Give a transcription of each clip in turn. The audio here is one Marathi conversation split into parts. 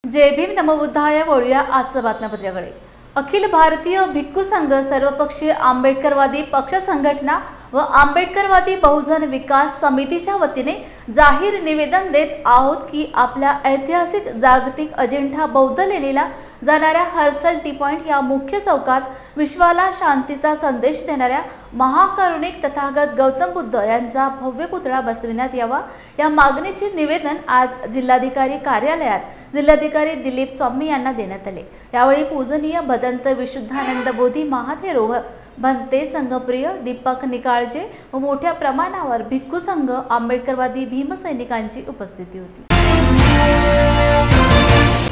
जय भीम नमो बुद्धाय। वळूया आजच्या बातमीपत्राकडे। अखिल भारतीय भिक्खू संघ, सर्वपक्षीय आंबेडकरवादी पक्ष संघटना व आंबेडकरवादी बहुजन विकास समितीच्या वतीने जाहीर निवेदन देत आहोत की आपल्या ऐतिहासिक जागतिक अजिंठा बौद्ध लेणीला जाणाऱ्या हर्सल टी पॉइंट या मुख्य चौकात विश्वाला शांतीचा संदेश देणाऱ्या महाकारुणिक तथागत गौतम बुद्ध यांचा भव्य पुतळा बसविण्यात यावा या मागणीचे निवेदन आज जिल्हाधिकारी कार्यालयात जिल्हाधिकारी दिलीप स्वामी यांना देण्यात आले। यावेळी पूजनीय भदंत विशुद्धानंद बोधी महाथेरो भंते संघप्रिय दीपक निकाळजे व मोठ्या प्रमाणावर भिक्खू संघ आंबेडकरवादी भीमसैनिकांची उपस्थिती होती।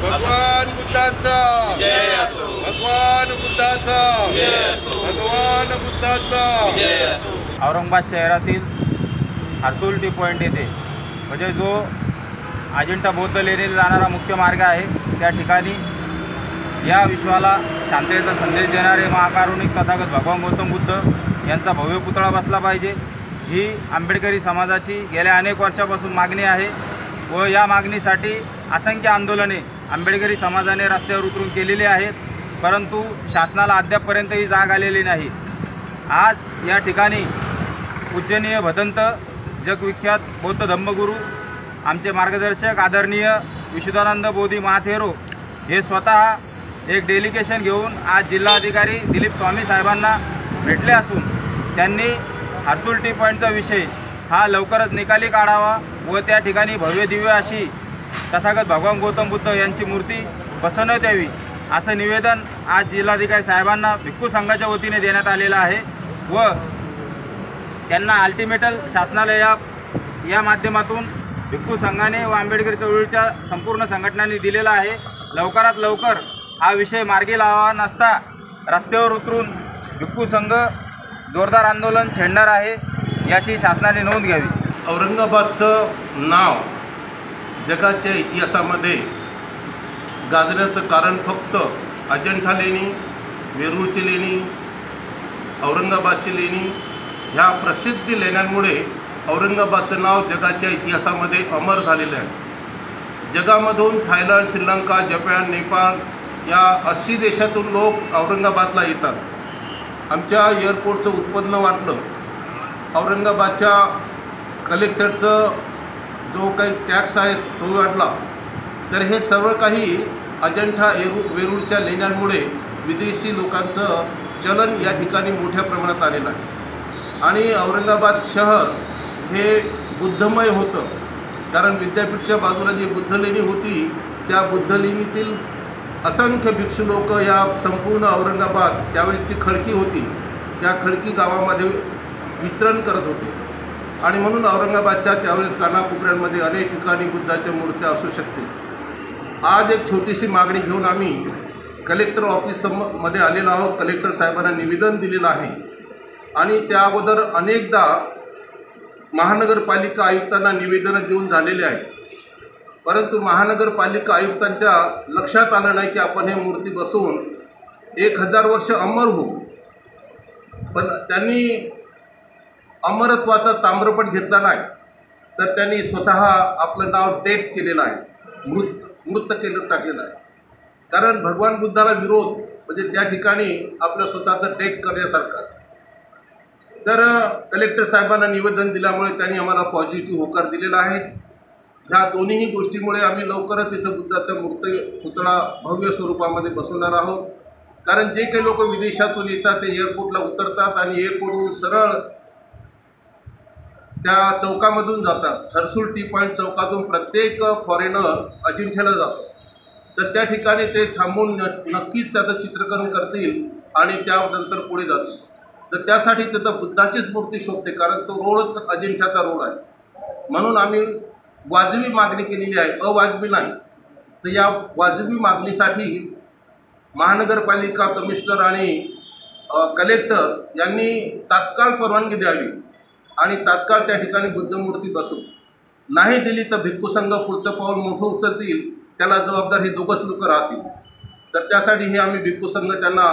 भगवान बुद्धाचा जय असो, भगवान बुद्धाचा जय असो, भगवान बुद्धाचा जय असो। औरंगाबाद शहरातील हर्सुल टी पॉइंट येथे म्हणजे जो अजिंठा बौद्ध लेणीला जाणारा मुख्य मार्ग आहे त्या ठिकाणी या विश्वाला शांततेचा संदेश देणारे महाकारुणिक तथागत भगवान गौतम बुद्ध यांचा भव्य पुतळा बसला पाहिजे ही आंबेडकरी समाजाची गेल्या अनेक वर्षापासून मागणी आहे व या मागणीसाठी असंख्य आंदोलने आंबेडकरी समाजाने रस्त्यावर उतरून केलेली आहेत, परंतु शासनाला अद्यापपर्यंतही जाग आलेली नाही। आज या ठिकाणी पूजनीय भदंत जगविख्यात बौद्ध धम्मगुरू आमचे मार्गदर्शक आदरणीय विशुद्धानंद बोधी महाथेरो हे स्वतः एक डेलिगेशन घेऊन आज जिल्हाधिकारी दिलीप स्वामी साहेबांना भेटले असून त्यांनी हर्सुल टी पॉइंटचा विषय हा लवकरच निकाली काढावा व त्या ठिकाणी भव्य दिव्य अशी तथागत भगवान गौतम बुद्ध यांची मूर्ती बसवण्यात यावी असं निवेदन आज जिल्हाधिकारी साहेबांना भिक्खू संघाच्या वतीने देण्यात आलेलं आहे व त्यांना अल्टिमेटल शासनाला या माध्यमातून भिक्खू संघाने व आंबेडकरी चळवळीच्या संपूर्ण संघटनांनी दिलेला आहे। लवकरात लवकर हा विषय मार्गी लावा नसता रस्त्यावर उतरून भिक्खू संघ जोरदार आंदोलन छेडणार आहे याची शासनाने नोंद घ्यावी। औरंगाबादचं नाव जगाच्या इतिहासामध्ये गाजण्याचं कारण फक्त अजिंठा लेणी, वेरूळची लेणी, औरंगाबादची लेणी ह्या प्रसिद्ध लेण्यांमुळे औरंगाबादचं नाव जगाच्या इतिहासामध्ये अमर झालेलं आहे। जगामधून थायलंड, श्रीलंका, जपान, नेपाळ या 80 देशातून लोक औरंगाबादला येतात। आमच्या एअरपोर्टचं उत्पन्न वाढलं, औरंगाबादच्या कलेक्टरचं जो काही टॅक्स आहे तो वाढला, तर हे सर्व काही अजिंठा वेरूळच्या लेण्यांमुळे विदेशी लोकांचं चलन या ठिकाणी मोठ्या प्रमाणात आलेलं आहे आणि औरंगाबाद शहर हे बुद्धमय होतं, कारण विद्यापीठच्या बाजूला जी बुद्ध लेणी होती त्या बुद्ध लेणीतील असंख्य भिक्षू लोक या संपूर्ण औरंगाबाद त्यावेळी जी खडकी होती त्या खडकी गावामध्ये विचरण करत होते आणि म्हणून औरंगाबादच्या त्यावेळेस कानाकोपऱ्यांमध्ये अनेक ठिकाणी बुद्धाच्या मूर्त्या असू शकतील। आज एक छोटीशी मागणी घेऊन आम्ही कलेक्टर ऑफिसमध्ये आलेलो आहोत। कलेक्टर साहेबांना निवेदन दिलेलं आहे आणि त्या अगोदर अनेकदा महानगरपालिका आयुक्तांना निवेदनं देऊन झालेले आहेत, परंतु महानगरपालिका आयुक्तांच्या लक्षात आलं नाही की आपण हे मूर्ती बसवून 1000 वर्ष अमर होऊ, पण त्यांनी अमरत्वाचा ताम्रपट घेतला नाही, तर त्यांनी स्वतः आपलं नाव डेट केलेलं आहे, मृत केलं टाकलेलं आहे। कारण भगवान बुद्धाला विरोध म्हणजे त्या ठिकाणी आपलं स्वतःचं डेट करण्यासारखं। तर कलेक्टर साहेबांना निवेदन दिल्यामुळे त्यांनी आम्हाला पॉझिटिव्ह होकार दिलेला आहे। ह्या दोन्ही गोष्टीमुळे आम्ही लवकरच इथं बुद्धाचा पुतळा भव्य स्वरूपामध्ये बसवणार आहोत, कारण जे काही लोक विदेशातून येतात ते एअरपोर्टला उतरतात आणि एअरपोर्टवरून सरळ त्या चौकामधून जातात। हर्सुल टी पॉइंट चौकातून प्रत्येक फॉरेनर अजिंठ्याला जातो, तर त्या ठिकाणी ते थांबून नक्कीच त्याचं चित्रीकरण करतील आणि त्यानंतर पुढे जातील। तर त्यासाठी तिथं बुद्धाचीच मूर्ती शोभते, कारण तो रोडच अजिंठ्याचा रोड आहे। म्हणून आम्ही वाजवी मागणी केलेली आहे, अवाजवी नाही। तर या वाजवी मागणीसाठी महानगरपालिका कमिशनर आणि कलेक्टर यांनी तात्काळ परवानगी द्यावी आणि तात्काळ त्या ठिकाणी बुद्धमूर्ती बसवू। नाही दिली तर भिक्खू संघ पुढचं पाऊल मोठं उचलतील, त्याला जबाबदार हे दोघंच लोक राहतील। तर त्यासाठी हे आम्ही भिक्खू संघ त्यांना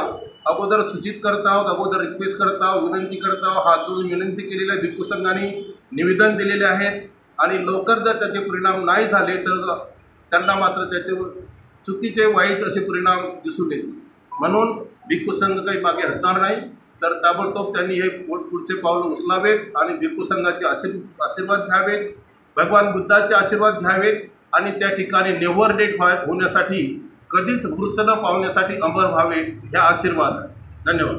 अगोदर सूचित करत आहोत, अगोदर रिक्वेस्ट करत आहोत, विनंती करत आहोत। हात जोडून विनंती केलेली आहे, भिक्खू संघाने निवेदन दिलेले आहेत आणि लवकर जर त्याचे परिणाम नाही झाले तर त्यांना मात्र त्याचे चुकीचे वाईट असे परिणाम दिसून येतील. म्हणून भिक्खू संघ काही मागे हटणार नाही, तर ताबडतोब त्यांनी हे पुढचे पाऊल उचलावेत आणि भिक्खू संघाचे आशीर्वाद घ्यावेत, भगवान बुद्धाचे आशीर्वाद घ्यावेत आणि त्या ठिकाणी नेव्हर डेट होण्यासाठी, कधीच मृत न पावण्यासाठी अमर व्हावे, हे आशीर्वाद आहे. धन्यवाद.